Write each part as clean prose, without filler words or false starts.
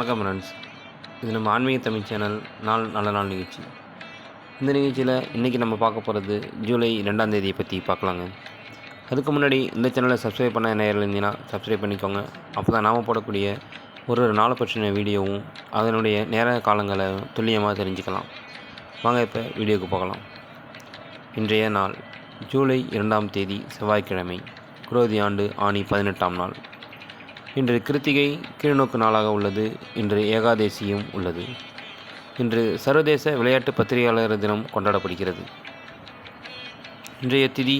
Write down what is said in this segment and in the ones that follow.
வணக்கம் ஃப்ரெண்ட்ஸ். இது நம்ம ஆன்மீக தமிழ் சேனல் நல்ல நாள் நிகழ்ச்சி. இந்த நிகழ்ச்சியில் இன்றைக்கி நம்ம பார்க்க போகிறது ஜூலை 2ஆம் தேதியை பற்றி பார்க்கலாங்க. அதுக்கு முன்னாடி இந்த சேனலை சப்ஸ்கிரைப் பண்ண நேரில் இருந்தீங்கன்னா சப்ஸ்கிரைப் பண்ணிக்கோங்க. அப்போ தான் நாம் போடக்கூடிய ஒரு நாளை பற்றின வீடியோவும் அதனுடைய நேர காலங்களை துல்லியமாக தெரிஞ்சுக்கலாம். வாங்க இப்போ வீடியோவுக்கு போகலாம். இன்றைய நாள் ஜூலை 2ஆம் தேதி செவ்வாய்க்கிழமை, குரோதி ஆண்டு ஆணி 18ஆம் நாள். இன்று கிருத்திகை கீழ்நோக்கு நாளாக உள்ளது. இன்று ஏகாதேசியும் உள்ளது. இன்று சர்வதேச விளையாட்டு பத்திரிகையாளர் தினம் கொண்டாடப்படுகிறது. இன்றைய திதி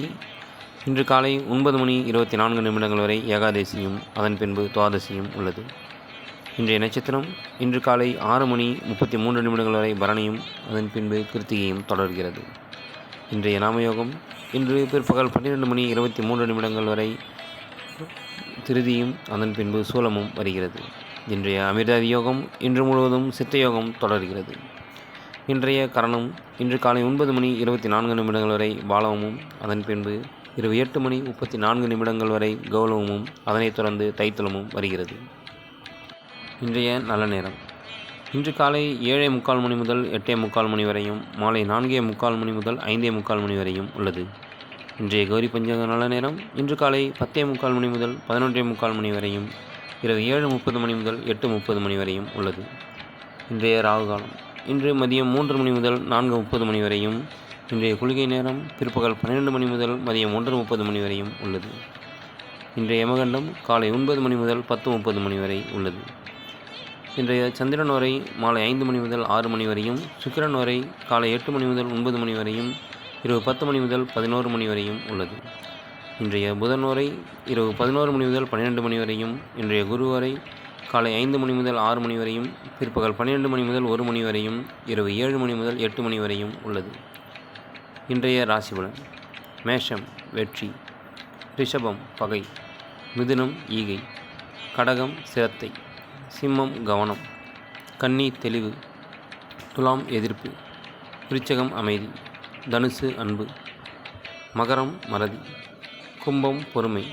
இன்று காலை 9:24 வரை ஏகாதேசியும் அதன் பின்பு துவாதசியும் உள்ளது. இன்றைய நட்சத்திரம் இன்று காலை 6:33 வரை பரணியும் அதன் பின்பு கிருத்திகையும் தொடர்கிறது. இன்றைய நாமயோகம் இன்று பிற்பகல் 12:23 வரை திருதியும் அதன் பின்பு சூலமும் வருகிறது. இன்றைய அமிர்தாதி யோகம் இன்று முழுவதும் சித்தயோகம் தொடர்கிறது. இன்றைய கரணம் இன்று காலை 9:24 வரை பாலவமும் அதன் பின்பு இரவு 8:34 வரை கௌலவமும் அதனைத் தொடர்ந்து தைத்துலமும் வருகிறது. இன்றைய நல்ல நேரம் இன்று காலை 7:45 முதல் 8:45 வரையும், மாலை 4:45 முதல் 5:45 வரையும் உள்ளது. இன்றைய கௌரி பஞ்சக நல்ல நேரம் இன்று காலை 10:45 முதல் 11:45 வரையும், இரவு 7:30 முதல் 8:30 வரையும் உள்ளது. இன்றைய ராகு காலம் இன்று மதியம் 3 முதல் 4:30 வரையும், இன்றைய குளிகை நேரம் பிற்பகல் 12 முதல் மதியம் 1:30 வரையும் உள்ளது. இன்றைய யமகண்டம் காலை 9 முதல் 10:30 வரை உள்ளது. இன்றைய சந்திரன் வரை மாலை 5 முதல் 6 வரையும், சுக்கிரன் வரை காலை 8 முதல் 9 வரையும், இரவு 10 முதல் 11 வரையும் உள்ளது. இன்றைய புதன் வரை இரவு 11 முதல் 12 வரையும், இன்றைய குரு வரை காலை 5 முதல் 6 வரையும், பிற்பகல் 12 முதல் 1 வரையும், இரவு 7 முதல் 8 வரையும் உள்ளது. இன்றைய ராசிபலன்: மேஷம் வெற்றி, ரிஷபம் பகை, மிதுனம் ஈகை, கடகம் சிரத்தை, சிம்மம் கவனம், கன்னி தெளிவு, துலாம் எதிர்ப்பு, விருச்சகம் அமைதி, தனுசு அன்பு, மகரம் மறதி, கும்பம் பொறுமை,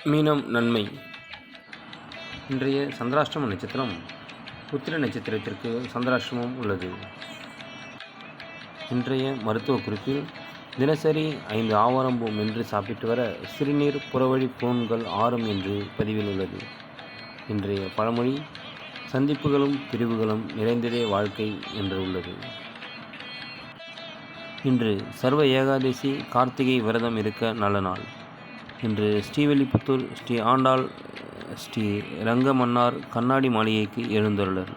மீனம் நன்மை. இன்றைய சந்திராஷ்டம நட்சத்திரம் உத்திர நட்சத்திரத்திற்கு சந்திராஷ்டமம் உள்ளது. இன்றைய மருத்துவ குறிப்பில் தினசரி 5 ஆவாரம்பூ மென்று சாப்பிட்டு வர சிறுநீர் புறவழி புண்கள் ஆறும் என்று பதிவில் உள்ளது. இன்றைய பழமொழி சந்திப்புகளும் பிரிவுகளும் நிறைந்ததே வாழ்க்கை என்று உள்ளது. இன்று சர்வ ஏகாதசி கார்த்திகை விரதம் இருக்க நல்ல நாள். இன்று ஸ்ரீவில்லிபுத்தூர் ஸ்ரீ ஆண்டாள் ஸ்ரீ ரங்கமன்னார் கண்ணாடி மாளிகைக்கு எழுந்தருளர்.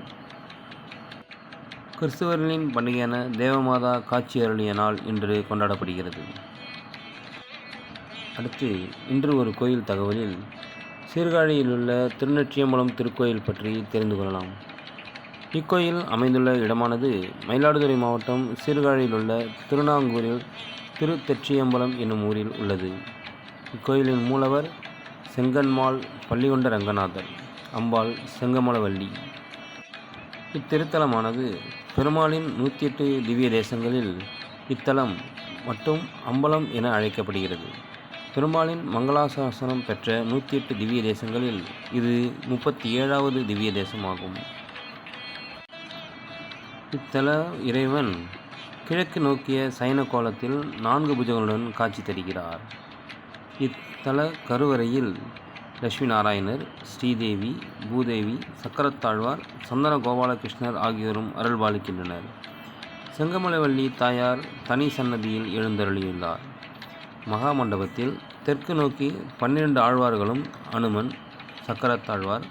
கிறிஸ்துவர்களின் பண்டிகையான தேவமாதா காட்சி அருளிய நாள் இன்று கொண்டாடப்படுகிறது. அடுத்து இன்று ஒரு கோயில் தகவலில் சீர்காழியில் உள்ள திருநெற்றியம்பலம் திருக்கோயில் பற்றி தெரிந்து கொள்ளலாம். இக்கோயில் அமைந்துள்ள இடமானது மயிலாடுதுறை மாவட்டம் சீர்காழியில் உள்ள திருநாங்கூரில் திருத்தெற்றியம்பலம் என்னும் ஊரில் உள்ளது. இக்கோயிலின் மூலவர் செங்கன்மாள் பள்ளிகொண்ட ரங்கநாதர், அம்பாள் செங்கமலவல்லி. இத்திருத்தலமானது பெருமாளின் 108 திவ்ய தேசங்களில் இத்தலம் மட்டும் அம்பலம் என அழைக்கப்படுகிறது. பெருமாளின் மங்களாசாசனம் பெற்ற 108 திவ்ய தேசங்களில் இது 37வது திவ்ய தேசமாகும். இத்தல இறைவன் கிழக்கு நோக்கிய சயன கோலத்தில் 4 புஜங்களுடன் காட்சி தருகிறார். இத்தல கருவறையில் லட்சுமி நாராயணர், ஸ்ரீதேவி, பூதேவி, சக்கரத்தாழ்வார், சந்தன கோபாலகிருஷ்ணர் ஆகியோரும் அருள்பாலிக்கின்றனர். செங்கமலவல்லி தாயார் தனி சன்னதியில் எழுந்தருளியுள்ளார். மகா மண்டபத்தில் தெற்கு நோக்கி 12 ஆழ்வார்களும் அனுமன், சக்கரத்தாழ்வார்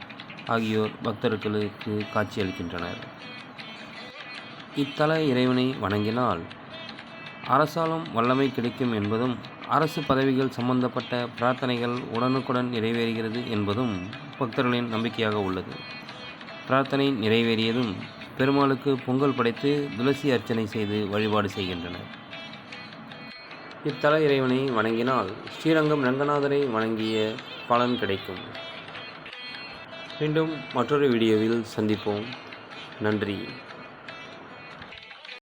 ஆகியோர் பக்தர்களுக்கு காட்சியளிக்கின்றனர். இத்தல இறைவனை வணங்கினால் அரசாலும் வல்லமை கிடைக்கும் என்பதும், அரசு பதவிகள் சம்பந்தப்பட்ட பிரார்த்தனைகள் உடனுக்குடன் நிறைவேறுகிறது என்பதும் பக்தர்களின் நம்பிக்கையாக உள்ளது. பிரார்த்தனை நிறைவேறியதும் பெருமாளுக்கு பொங்கல் படைத்து துளசி அர்ச்சனை செய்து வழிபாடு செய்கின்றனர். இத்தல இறைவனை வணங்கினால் ஸ்ரீரங்கம் ரங்கநாதரை வணங்கிய பலன் கிடைக்கும். மீண்டும் மற்றொரு வீடியோவில் சந்திப்போம். நன்றி.